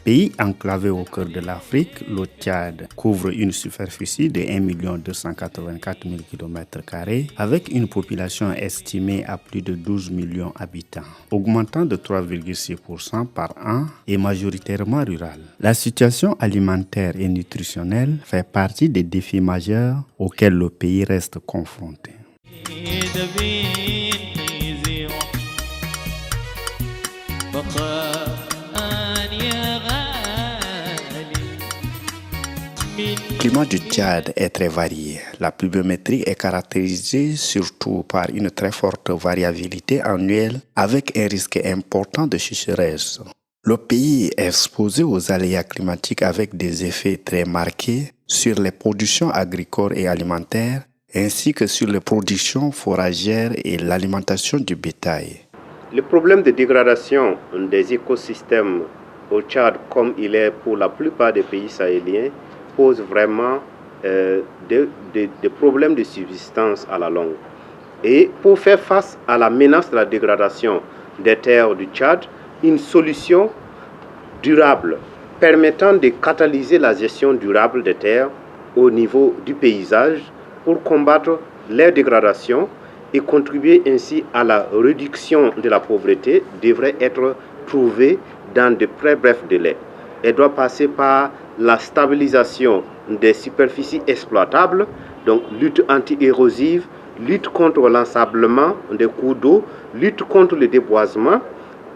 Pays enclavé au cœur de l'Afrique, le Tchad couvre une superficie de 1 284 000 km² avec une population estimée à plus de 12 millions d'habitants, augmentant de 3,6% par an et majoritairement rurale. La situation alimentaire et nutritionnelle fait partie des défis majeurs auxquels le pays reste confronté. Le climat du Tchad est très varié. La pluviométrie est caractérisée surtout par une très forte variabilité annuelle avec un risque important de sécheresse. Le pays est exposé aux aléas climatiques avec des effets très marqués sur les productions agricoles et alimentaires ainsi que sur les productions foragères et l'alimentation du bétail. Le problème de dégradation des écosystèmes au Tchad, comme il est pour la plupart des pays sahéliens, pose vraiment des problèmes de subsistance à la longue. Et pour faire face à la menace de la dégradation des terres du Tchad, une solution durable permettant de catalyser la gestion durable des terres au niveau du paysage pour combattre leur dégradation et contribuer ainsi à la réduction de la pauvreté devrait être trouvée dans de très brefs délais. Elle doit passer par la stabilisation des superficies exploitables, donc lutte anti-érosive, lutte contre l'ensablement des cours d'eau, lutte contre le déboisement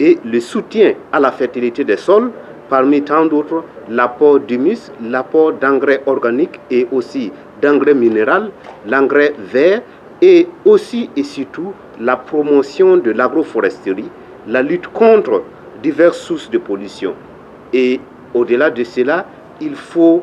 et le soutien à la fertilité des sols, parmi tant d'autres l'apport d'humus, l'apport d'engrais organiques et aussi d'engrais minéral, l'engrais vert et aussi et surtout la promotion de l'agroforesterie, la lutte contre diverses sources de pollution. Et au-delà de cela, il faut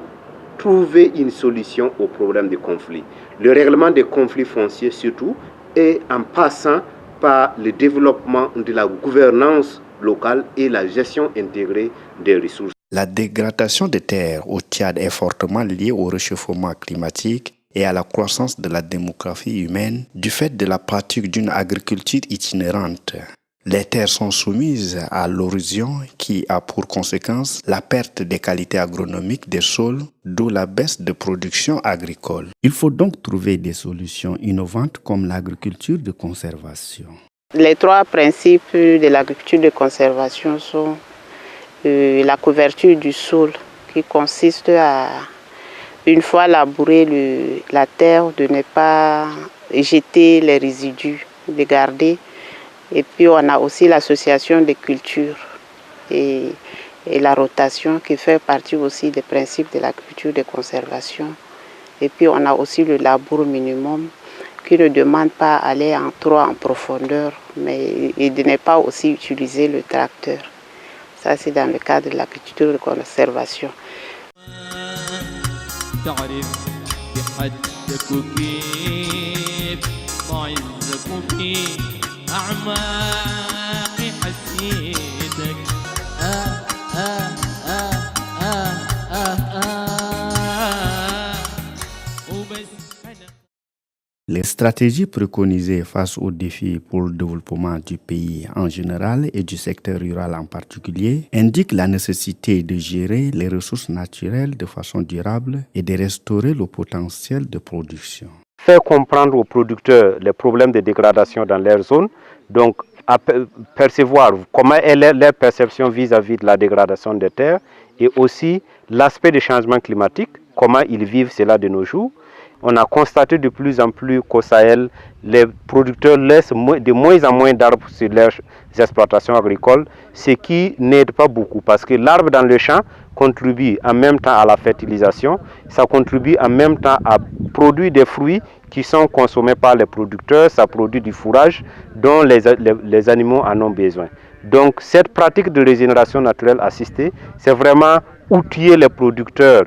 trouver une solution au problème des conflits. Le règlement des conflits fonciers surtout est en passant par le développement de la gouvernance locale et la gestion intégrée des ressources. La dégradation des terres au Tchad est fortement liée au réchauffement climatique et à la croissance de la démographie humaine du fait de la pratique d'une agriculture itinérante. Les terres sont soumises à l'érosion qui a pour conséquence la perte des qualités agronomiques des sols, d'où la baisse de production agricole. Il faut donc trouver des solutions innovantes comme l'agriculture de conservation. Les trois principes de l'agriculture de conservation sont la couverture du sol qui consiste à, une fois labouré la terre, de ne pas jeter les résidus, de garder. Et puis on a aussi l'association des cultures et la rotation qui fait partie aussi des principes de l'agriculture de conservation. Et puis on a aussi le labour minimum qui ne demande pas aller trop en profondeur, mais et de ne pas aussi utiliser le tracteur. Ça c'est dans le cadre de l'agriculture de conservation. Les stratégies préconisées face aux défis pour le développement du pays en général et du secteur rural en particulier indiquent la nécessité de gérer les ressources naturelles de façon durable et de restaurer le potentiel de production. Faire comprendre aux producteurs les problèmes de dégradation dans leur zone, donc percevoir comment est leur perception vis-à-vis de la dégradation des terres et aussi l'aspect des changements climatiques, comment ils vivent cela de nos jours. On a constaté de plus en plus qu'au Sahel, les producteurs laissent de moins en moins d'arbres sur leurs exploitations agricoles, ce qui n'aide pas beaucoup parce que l'arbre dans le champ contribue en même temps à la fertilisation, ça contribue en même temps à produire des fruits qui sont consommés par les producteurs, ça produit du fourrage dont les animaux en ont besoin. Donc cette pratique de régénération naturelle assistée, c'est vraiment outiller les producteurs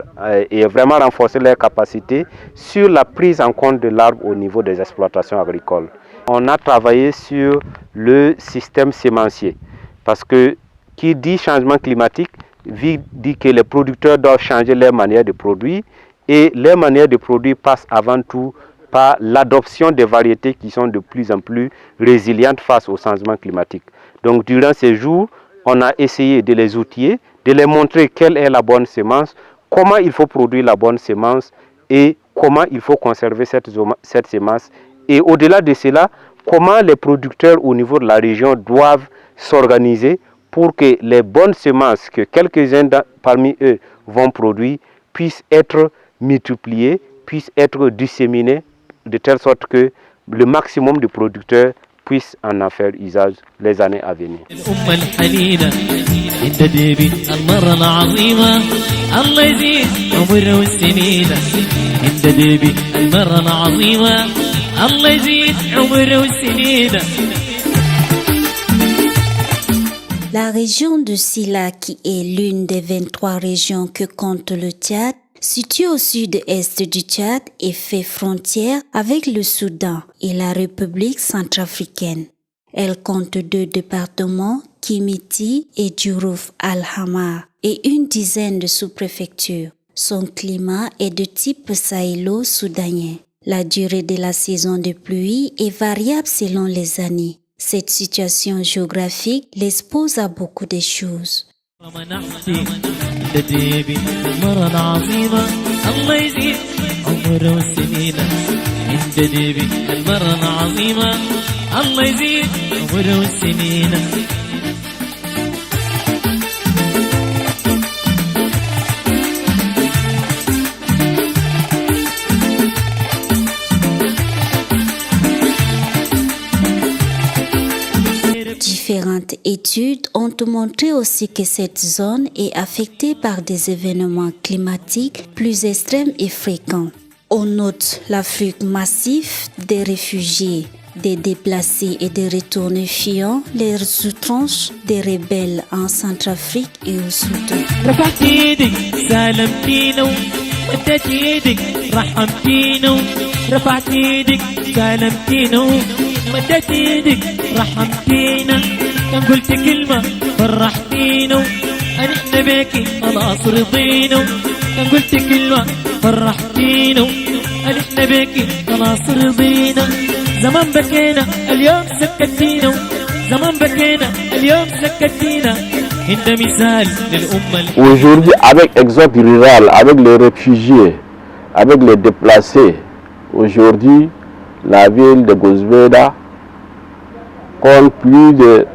et vraiment renforcer leurs capacités sur la prise en compte de l'arbre au niveau des exploitations agricoles. On a travaillé sur le système sémencier parce que qui dit changement climatique dit que les producteurs doivent changer leur manière de produire et leur manière de produire passe avant tout par l'adoption des variétés qui sont de plus en plus résilientes face au changement climatique. Donc durant ces jours, on a essayé de les outiller, de les montrer quelle est la bonne semence, comment il faut produire la bonne semence et comment il faut conserver cette semence. Et au-delà de cela, comment les producteurs au niveau de la région doivent s'organiser pour que les bonnes semences que quelques-uns parmi eux vont produire puissent être multipliées, puissent être disséminées de telle sorte que le maximum de producteurs puissent en faire usage les années à venir. La région de Sila, qui est l'une des 23 régions que compte le Tchad, située au sud-est du Tchad et fait frontière avec le Soudan et la République centrafricaine. Elle compte 2 départements, Kimiti et Djourouf al-Hamar, et une dizaine de sous-préfectures. Son climat est de type sahélo-soudanien. La durée de la saison de pluie est variable selon les années. Cette situation géographique l'expose à beaucoup de choses. Différentes études ont montré aussi que cette zone est affectée par des événements climatiques plus extrêmes et fréquents. On note l'afflux massif des réfugiés, des déplacés et des retournés fuyant les outrances des rebelles en Centrafrique et au Soudan. مدت ايدك رحمتينا كان قلت كلمة فرحتينا احنا بيكي خلاص رضينا كان قلت كلمة فرحتينا احنا بيكي خلاص رضينا زمان بكينا اليوم سكتينا زمان بكينا اليوم سكتينا انت مثال للأمة. Aujourd'hui, avec exode rural, avec les réfugiés, avec les déplacés, aujourd'hui la ville de Gozveda compte plus de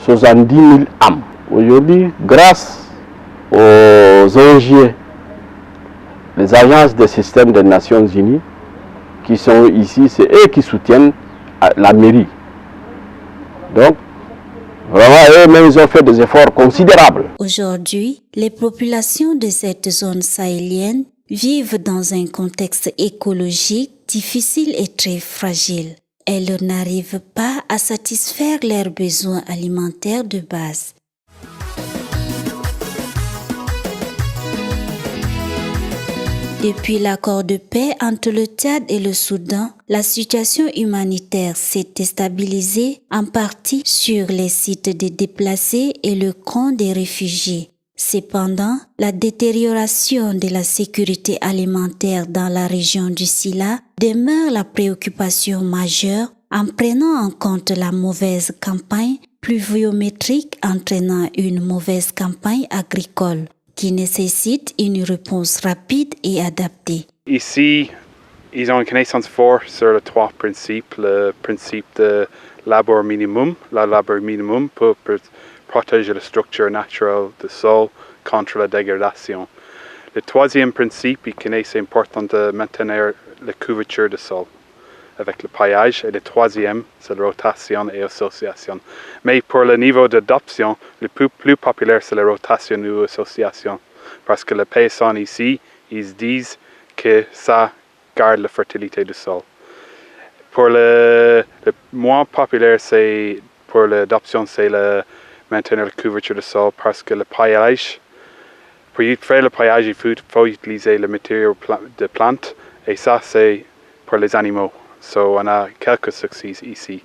70 000 âmes. Aujourd'hui, grâce aux ONG, les agences des systèmes des Nations Unies qui sont ici, c'est eux qui soutiennent la mairie. Donc, vraiment, eux-mêmes, ils ont fait des efforts considérables. Aujourd'hui, les populations de cette zone sahélienne vivent dans un contexte écologique difficile et très fragile. Elles n'arrivent pas à satisfaire leurs besoins alimentaires de base. Depuis l'accord de paix entre le Tchad et le Soudan, la situation humanitaire s'est stabilisée en partie sur les sites des déplacés et le camp des réfugiés. Cependant, la détérioration de la sécurité alimentaire dans la région du Sila demeure la préoccupation majeure en prenant en compte la mauvaise campagne pluviométrique entraînant une mauvaise campagne agricole qui nécessite une réponse rapide et adaptée. Ici, ils ont une connaissance forte sur les 3 principes. Le principe de labeur minimum, pour protéger la structure naturelle du sol contre la dégradation. Le 3e principe, c'est important de maintenir la couverture du sol avec le paillage. Et le 3e, c'est la rotation et l'association. Mais pour le niveau d'adoption, le plus populaire, c'est la rotation ou l'association. Parce que les paysans ici, ils disent que ça garde la fertilité du sol. Pour le moins populaire, c'est pour l'adoption, c'est le maintenir la couverture du sol parce que le paillage, pour faire le paillage, il faut utiliser le matériau de plantes et ça c'est pour les animaux. So on a quelques succès ici.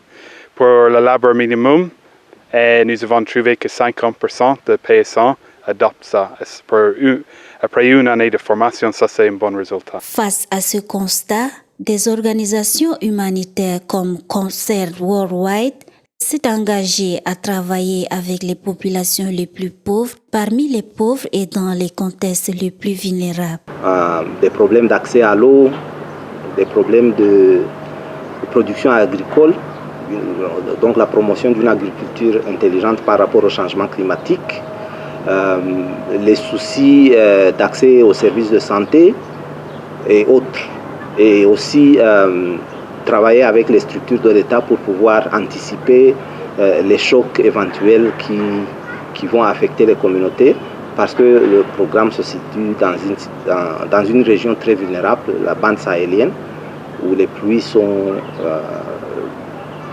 Pour le labeur minimum, nous avons trouvé que 50% de paysans adoptent ça. Après une année de formation, ça c'est un bon résultat. Face à ce constat, Des organisations humanitaires comme Concert Worldwide s'est engagée à travailler avec les populations les plus pauvres, parmi les pauvres et dans les contextes les plus vulnérables. Des problèmes d'accès à l'eau, des problèmes de production agricole, donc la promotion d'une agriculture intelligente par rapport au changement climatique, les soucis d'accès aux services de santé et autres. Et aussi travailler avec les structures de l'État pour pouvoir anticiper les chocs éventuels qui vont affecter les communautés, parce que le programme se situe dans une région très vulnérable, la bande sahélienne, où les pluies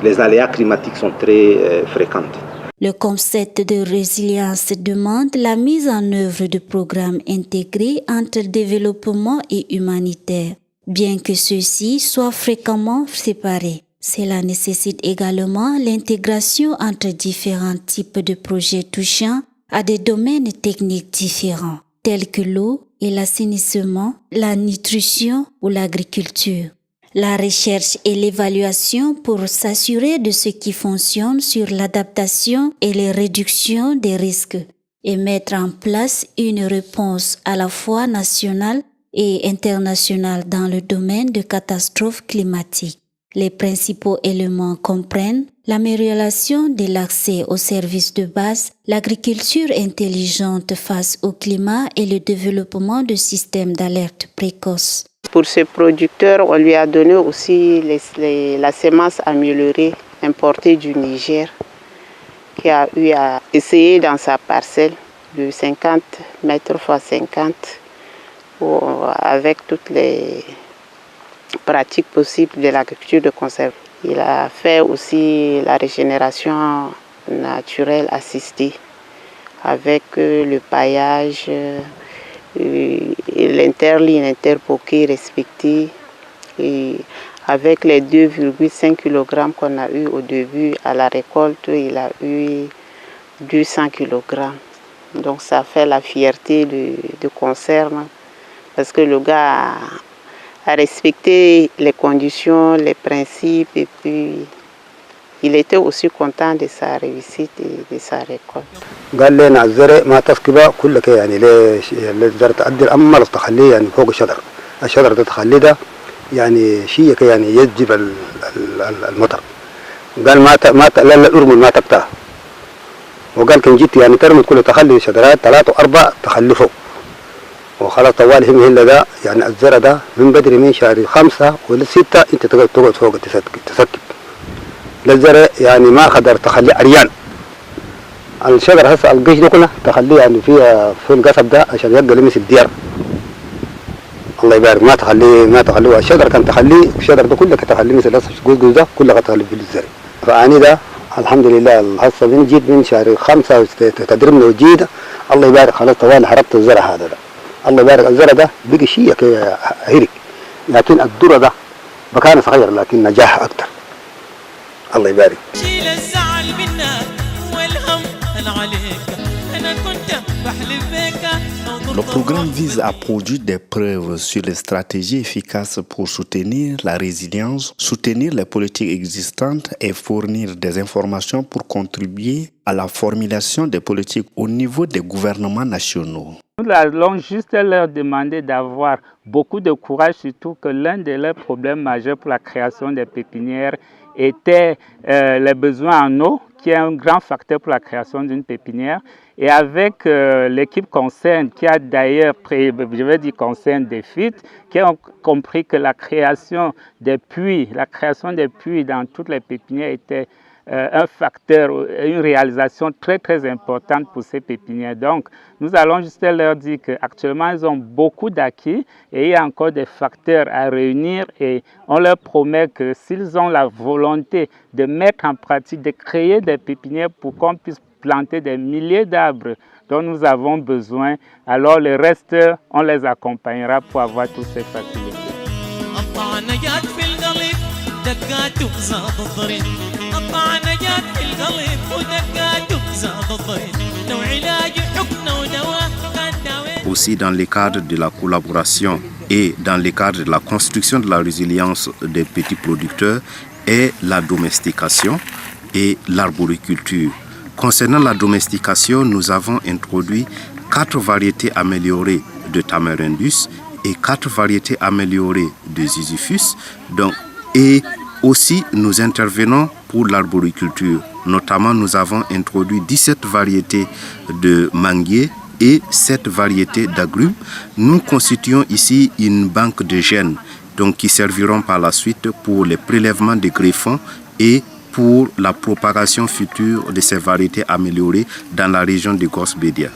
les aléas climatiques sont très fréquents. Le concept de résilience demande la mise en œuvre de programmes intégrés entre développement et humanitaire, bien que ceux-ci soient fréquemment séparés. Cela nécessite également l'intégration entre différents types de projets touchant à des domaines techniques différents, tels que l'eau et l'assainissement, la nutrition ou l'agriculture. La recherche et l'évaluation pour s'assurer de ce qui fonctionne sur l'adaptation et les réductions des risques et mettre en place une réponse à la fois nationale et internationale dans le domaine de catastrophes climatiques. Les principaux éléments comprennent l'amélioration de l'accès aux services de base, l'agriculture intelligente face au climat et le développement de systèmes d'alerte précoce. Pour ce producteur, on lui a donné aussi la semence améliorée importée du Niger, qui a eu à essayer dans sa parcelle de 50 mètres x 50 avec toutes les pratiques possibles de l'agriculture de conserve. Il a fait aussi la régénération naturelle assistée avec le paillage, l'interligne interpoquée respectée, et avec les 2,5 kg qu'on a eu au début à la récolte, il a eu 200 kg. Donc ça fait la fierté de Concern, parce que le gars a respecté les conditions, les principes, et puis il était aussi content de sa réussite et de sa récolte. قال لنا الزرع ما تسكبه كلك يعني الزرع تأدي الأمر تخليه يعني فوق الشجر ده تخليه ده يعني شيء يعني يجذب المطر. قال ما لا الأرمل ما تقطع. وقال كان جيت يعني ترمي كله تخلي شجرات 3 و4 تخلي فوق. وخلاص طوال هم هلا ده يعني الزرع ده من بدري من شهر 5 ولا 6 أنت تقعد فوق تسكب. للزرع يعني ما قدر تخليه عريان. الشجر هسه القش ده كله تخليه يعني في القصب ده عشان يبقى لمس الديار. الله يبارك ما تخليه الشجر كان تخليه الشجر ده كله تخليه مثل الجزء ده كله تخليه في الزرع. فاني ده الحمد لله هسه من جيت من شهر 5 تدربنا وجيت الله يبارك خلاص طوال حربت الزرع هذا ده. الله يبارك الزرع ده بقي شيء هيرك، لكن الذره ده مكانه صغير لكن نجاح اكثر. الله يبارك. شيل الزعل منا والهم انا عليك انا كنت بحلف بك. Le programme vise à produire des preuves sur les stratégies efficaces pour soutenir la résilience, soutenir les politiques existantes et fournir des informations pour contribuer à la formulation des politiques au niveau des gouvernements nationaux. Nous allons juste leur demander d'avoir beaucoup de courage, surtout que l'un de leurs problèmes majeurs pour la création des pépinières était les besoins en eau, qui est un grand facteur pour la création d'une pépinière. Et avec l'équipe Concern, qui a d'ailleurs, Concern des FIT, qui ont compris que la création des puits dans toutes les pépinières était un facteur, une réalisation très très importante pour ces pépinières. Donc nous allons juste leur dire qu'actuellement ils ont beaucoup d'acquis et il y a encore des facteurs à réunir, et on leur promet que s'ils ont la volonté de mettre en pratique, de créer des pépinières pour qu'on puisse planter des milliers d'arbres dont nous avons besoin, alors le reste on les accompagnera pour avoir toutes ces facilités. Aussi, dans le cadre de la collaboration et dans le cadre de la construction de la résilience des petits producteurs est la domestication et l'arboriculture. Concernant la domestication, nous avons introduit 4 variétés améliorées de Tamarindus et 4 variétés améliorées de Ziziphus. Et aussi, nous intervenons pour l'arboriculture. Notamment, nous avons introduit 17 variétés de manguiers et 7 variétés d'agrumes. Nous constituons ici une banque de gènes qui serviront par la suite pour les prélèvements des greffons et pour la propagation future de ces variétés améliorées dans la région de Gossbédia.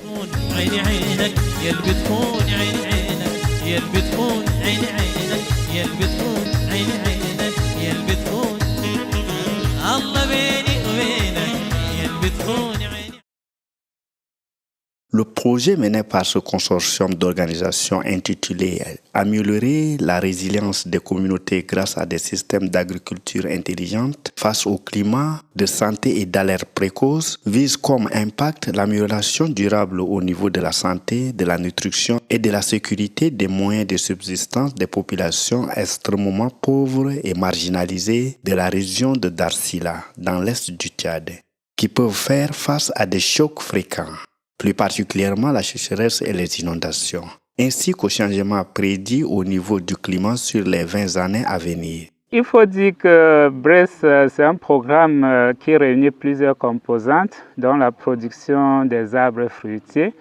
Le projet mené par ce consortium d'organisations intitulé « Améliorer la résilience des communautés grâce à des systèmes d'agriculture intelligente face au climat, de santé et d'alerte précoce » vise comme impact l'amélioration durable au niveau de la santé, de la nutrition et de la sécurité des moyens de subsistance des populations extrêmement pauvres et marginalisées de la région de Darsila, dans l'est du Tchad, qui peuvent faire face à des chocs fréquents, plus particulièrement la sécheresse et les inondations, ainsi qu'au changement prédit au niveau du climat sur les 20 années à venir. Il faut dire que BRES, c'est un programme qui réunit plusieurs composantes, dont la production des arbres fruitiers,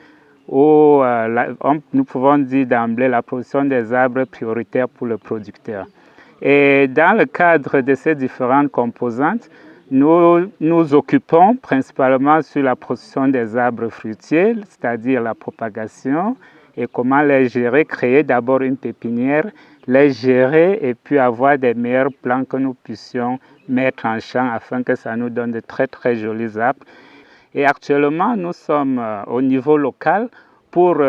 où nous pouvons dire d'emblée la production des arbres prioritaires pour le producteur. Et dans le cadre de ces différentes composantes, nous nous occupons principalement sur la production des arbres fruitiers, c'est-à-dire la propagation et comment les gérer, créer d'abord une pépinière, les gérer et puis avoir des meilleurs plans que nous puissions mettre en champ afin que ça nous donne de très très jolis arbres. Et actuellement, nous sommes au niveau local pour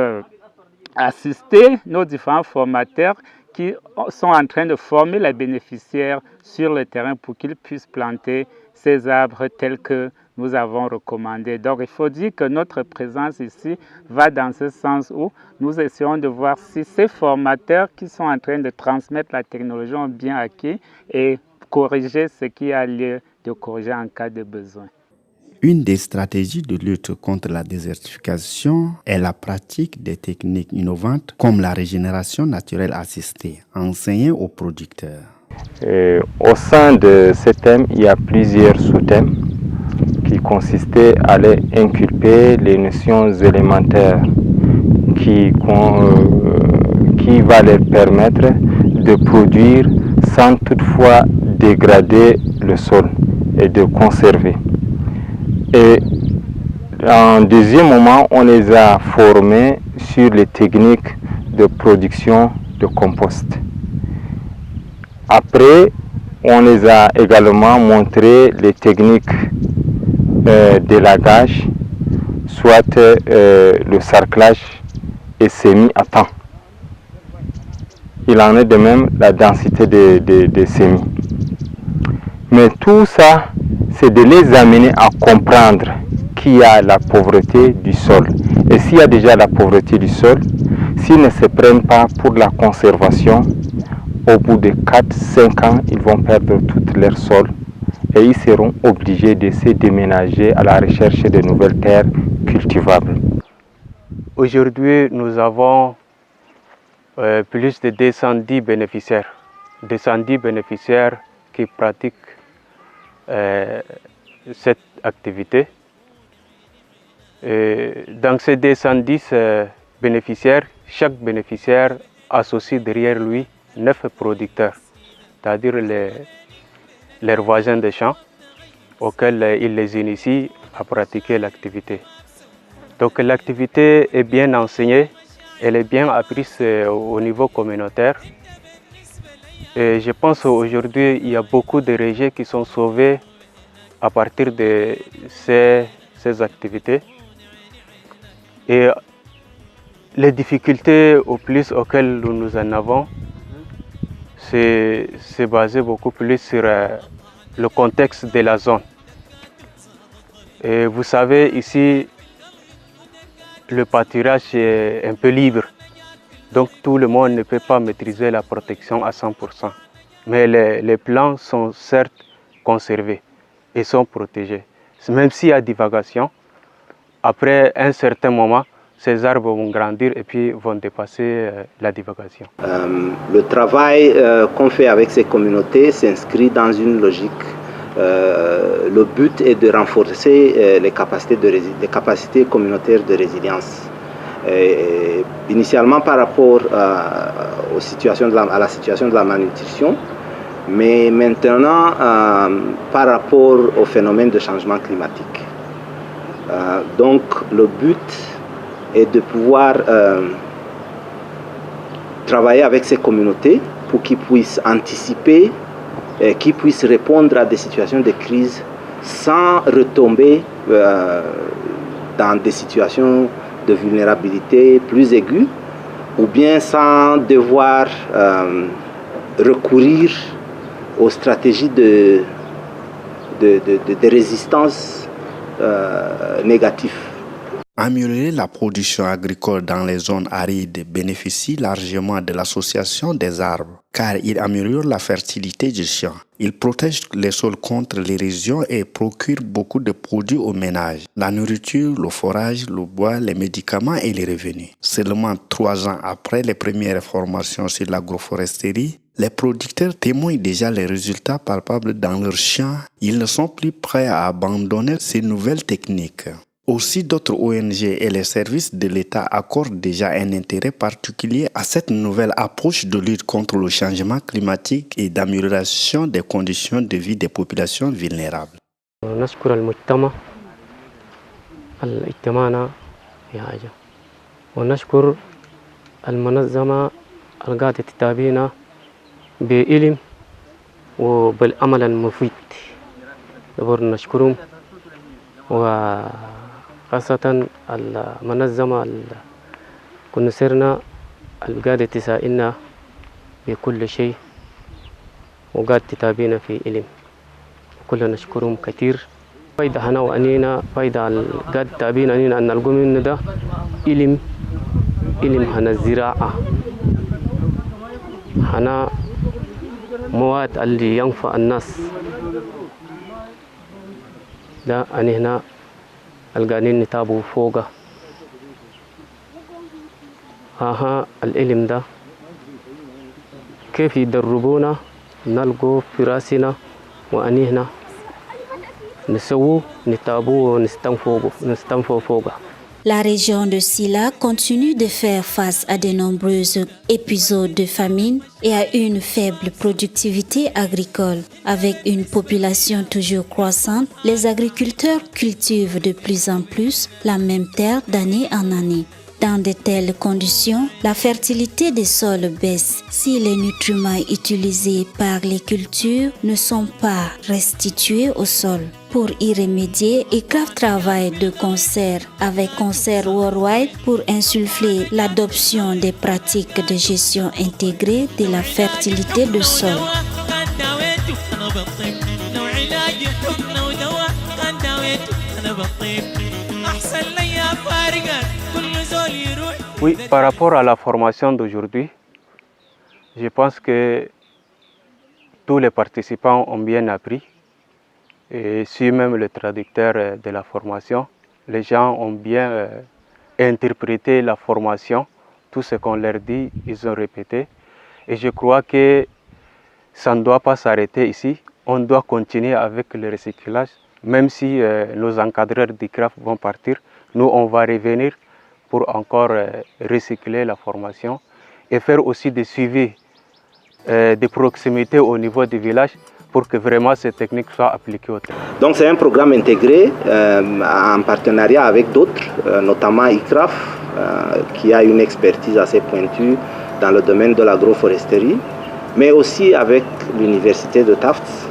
assister nos différents formateurs qui sont en train de former les bénéficiaires sur le terrain pour qu'ils puissent planter ces arbres tels que nous avons recommandé. Donc il faut dire que notre présence ici va dans ce sens où nous essayons de voir si ces formateurs qui sont en train de transmettre la technologie ont bien acquis et corriger ce qui a lieu de corriger en cas de besoin. Une des stratégies de lutte contre la désertification est la pratique des techniques innovantes comme la régénération naturelle assistée, enseignée aux producteurs. Au sein de ce thème, il y a plusieurs sous-thèmes qui consistaient à aller inculper les notions élémentaires qui va leur permettre de produire sans toutefois dégrader le sol et de conserver. Et en deuxième moment, on les a formés sur les techniques de production de compost. Après, on les a également montré les techniques d'élagage, soit le sarclage et semis à temps. Il en est de même la densité des semis. Mais tout ça, c'est de les amener à comprendre qu'il y a la pauvreté du sol. Et s'il y a déjà la pauvreté du sol, s'ils ne se prennent pas pour la conservation, au bout de 4-5 ans, ils vont perdre tout leur sol et ils seront obligés de se déménager à la recherche de nouvelles terres cultivables. Aujourd'hui, nous avons plus de 210 bénéficiaires. 210 bénéficiaires qui pratiquent cette activité. Dans ces 210 bénéficiaires, chaque bénéficiaire associe derrière lui 9 producteurs, c'est-à-dire leurs voisins de champ auxquels il les initie à pratiquer l'activité. Donc l'activité est bien enseignée, elle est bien apprise au niveau communautaire. Et je pense qu'aujourd'hui, il y a beaucoup de rejets qui sont sauvés à partir de ces activités. Et les difficultés au plus auxquelles nous en avons, c'est basé beaucoup plus sur le contexte de la zone. Et vous savez, ici, le pâturage est un peu libre. Donc tout le monde ne peut pas maîtriser la protection à 100%. Mais les plants sont certes conservés et sont protégés. Même s'il y a divagation, après un certain moment, ces arbres vont grandir et puis vont dépasser la divagation. Le travail qu'on fait avec ces communautés s'inscrit dans une logique. Le but est de renforcer les capacités communautaires de résilience. Initialement par rapport à la situation de la malnutrition, mais maintenant par rapport au phénomène de changement climatique. Donc le but est de pouvoir travailler avec ces communautés pour qu'ils puissent anticiper, qu'ils puissent répondre à des situations de crise sans retomber dans des situations de vulnérabilité plus aiguës ou bien sans devoir recourir aux stratégies de résistance négatives. Améliorer la production agricole dans les zones arides bénéficie largement de l'association des arbres, car il améliore la fertilité du champ. Il protège les sols contre l'érosion et procure beaucoup de produits aux ménages. La nourriture, le forage, le bois, les médicaments et les revenus. Seulement 3 ans après les premières formations sur l'agroforesterie, les producteurs témoignent déjà les résultats palpables dans leurs champs. Ils ne sont plus prêts à abandonner ces nouvelles techniques. Aussi, d'autres ONG et les services de l'État accordent déjà un intérêt particulier à cette nouvelle approche de lutte contre le changement climatique et d'amélioration des conditions de vie des populations vulnérables. نشكر المجتمع الاجتماعنا في حاجة ونشكر المنظمة القاعدة تتابعنا بعلم وبالعمل المفيد. نشكرهم وخاصة المنظمة كنا سرنا القاعدة تساعدنا بكل شيء وقاعدة تتابعنا في علم. كلنا نشكرهم كثير. فايدة هنا وأنينا فايدة القاعدة تتابعنا أنينا أن نلقوا من ده علم هنا الزراعة هنا مواد اللي ينفع الناس ده أني هنا القاعدين نتابعوا فوقه. العلم ده كيف يدربونا نلقوا في راسنا وأني هنا نسووا نتابعوا ونستنفوا فوقه. La région de Sila continue de faire face à de nombreux épisodes de famine et à une faible productivité agricole. Avec une population toujours croissante, les agriculteurs cultivent de plus en plus la même terre d'année en année. Dans de telles conditions, la fertilité des sols baisse si les nutriments utilisés par les cultures ne sont pas restitués au sol. Pour y remédier, ICRAF travaille de concert avec Concert Worldwide pour insuffler l'adoption des pratiques de gestion intégrée de la fertilité du sol. Oui, par rapport à la formation d'aujourd'hui, je pense que tous les participants ont bien appris. Et si même le traducteur de la formation, les gens ont bien interprété la formation, tout ce qu'on leur dit, ils ont répété. Et je crois que ça ne doit pas s'arrêter ici, on doit continuer avec le recyclage, même si nos encadreurs d'ICRAF vont partir, nous on va revenir pour encore recycler la formation et faire aussi des suivis de proximité au niveau du village pour que vraiment ces techniques soient appliquées au terrain. Donc c'est un programme intégré en partenariat avec d'autres, notamment ICRAF, qui a une expertise assez pointue dans le domaine de l'agroforesterie, mais aussi avec l'université de Tufts,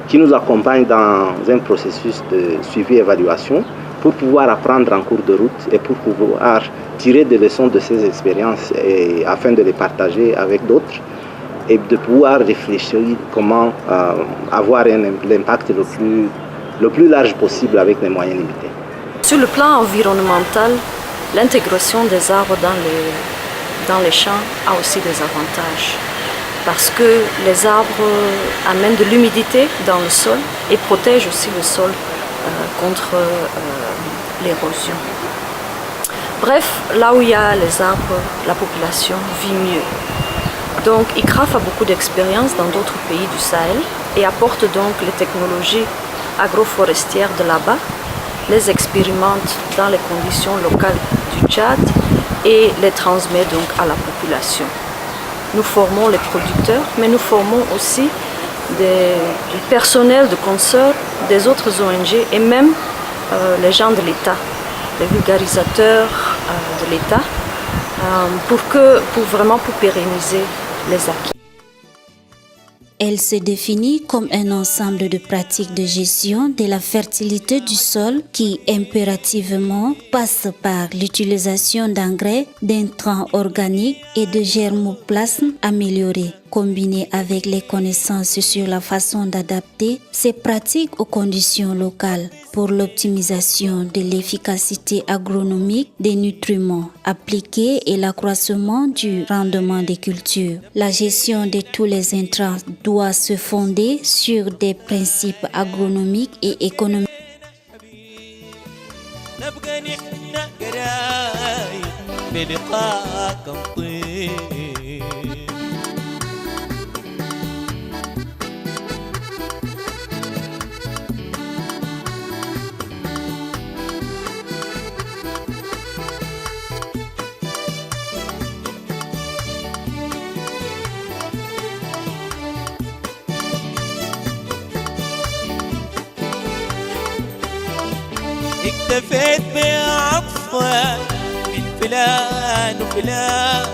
qui nous accompagne dans un processus de suivi-évaluation pour pouvoir apprendre en cours de route et pour pouvoir tirer des leçons de ces expériences et afin de les partager avec d'autres et de pouvoir réfléchir comment avoir l'impact le plus large possible avec les moyens limités. Sur le plan environnemental, l'intégration des arbres dans les dans les champs a aussi des avantages. Parce que les arbres amènent de l'humidité dans le sol et protègent aussi le sol contre l'érosion. Bref, là où il y a les arbres, la population vit mieux. Donc ICRAF a beaucoup d'expérience dans d'autres pays du Sahel et apporte donc les technologies agroforestières de là-bas, les expérimente dans les conditions locales du Tchad et les transmet donc à la population. Nous formons les producteurs, mais nous formons aussi du personnel de consoeurs des autres ONG et même les gens de l'État, les vulgarisateurs de l'État, pour pérenniser les acquis. Elle se définit comme un ensemble de pratiques de gestion de la fertilité du sol qui impérativement passe par l'utilisation d'engrais, d'intrants organiques et de germoplasme améliorés, combinés avec les connaissances sur la façon d'adapter ces pratiques aux conditions locales pour l'optimisation de l'efficacité agronomique des nutriments appliqués et l'accroissement du rendement des cultures. La gestion de tous les intrants doit se fonder sur des principes agronomiques et économiques. اكتفيت بعطفك من فلان وفلان،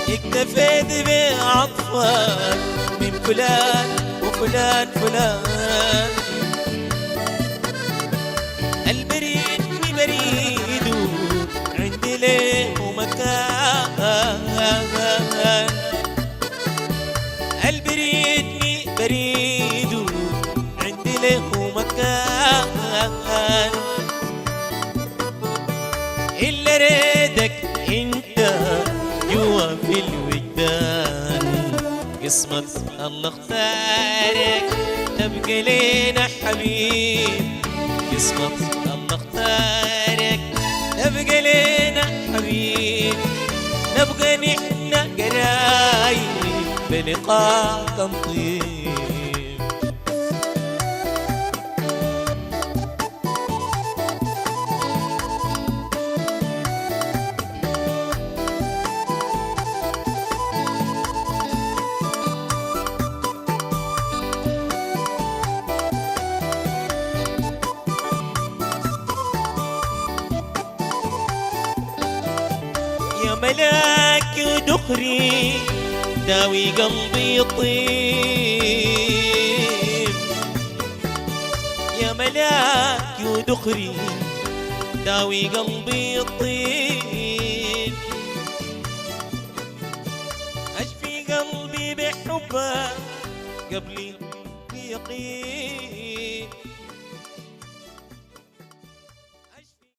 اكتفيت بعطفك من فلان وفلان فلان. البريد بريده عندي له مكان، البريد بريده له مكان. إلا ريدك انت جوا في الوجدان، قسمة الله اختارك تبقى لينا حبيب، قسمة الله اختارك تبقى لينا حبيب. نبقى نحن قرايب بلقاك نطيب. يا ملاك ودخري داوي قلبي يطيب، يا ملاك ودخري داوي قلبي يطيب. أشفي قلبي بحبك قبل يقين.